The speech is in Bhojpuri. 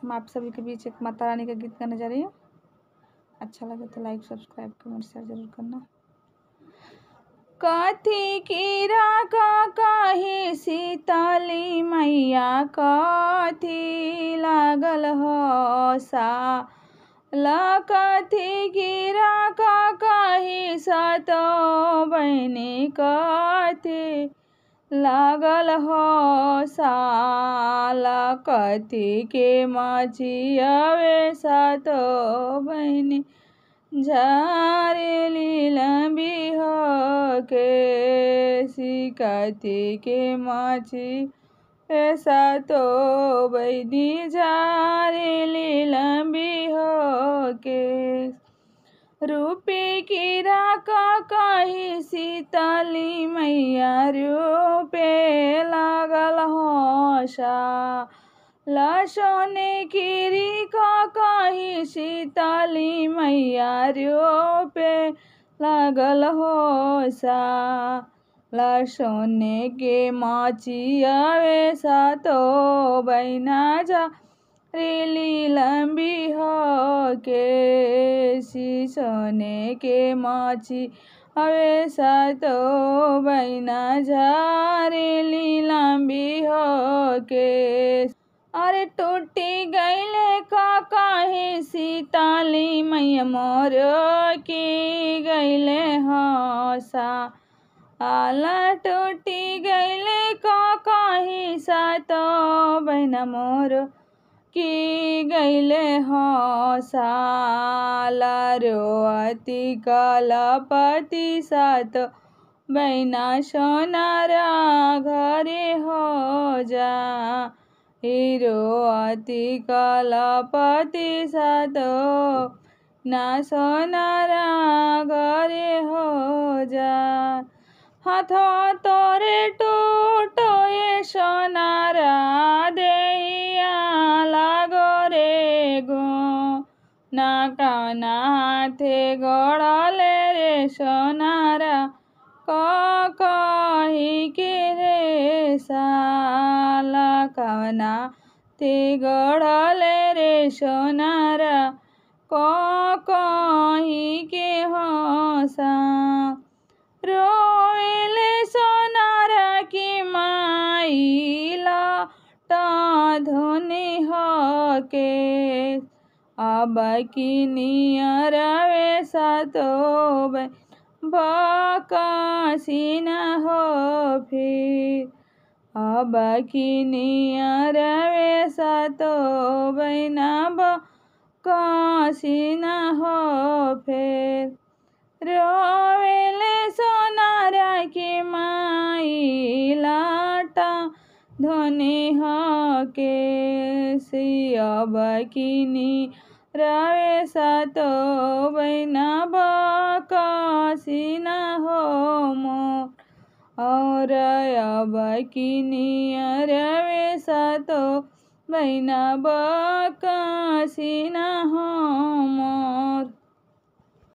मैं आप सभी के बीच एक माता रानी का गीत गाने जा रही हूँ। अच्छा लगे तो लाइक सब्सक्राइब कमेंट शेयर जरूर करना। कथी कीरा का कही सीतली मैया, कथी लागल हो सा कथी कीरा का कही सतो बहनी, कथी लागल हो साल कथी के मचियावे सातो बहनी, झारेली लंबी हो के कथी के माची सातो बहनी, झारेली लंबी हो के रूपी कीरा का कही सीतली मैया, रूपे लागल हो सा सोने कीरी का कही सीतली मैया, रूपे लागल हो सा सोने के माचियावे सातो बहना, जा रेली लंबी हो के सोने के माची अवे सातो बहना, झारेली लंबी हो के अरे टूटी गईले का कही सीतली मैया मोर, की गईले हो सा टूटी गईले का कही सातो बहना मोर, की गईले हो साला रोअती कलपति सातो बहना, सोनारा घरे हो जा रोअती कलपति सातो ना सोनारा घरे हो जा हाथवा तोरे टूटो ये सोनारा देहिया लागो रे गो ना कौना हाथे गड़ले रे सोनारा कही के रे साला कवना ते गड़ले रे सोनारा कही के हो सा रोवेले सोनारा की माई लाटा धोनी हो के अब की नियरवे सातो बकासी न हो फिर अब की नियरवे सातो बहना, बकासी न हो फिर रोवेले सोनारा की माई लाटा धोनी हो के अब की नियरवे सातो बहना, बकासी न हो मोर और अब की नियरवे सातो बहना, बकासी न हो मोर।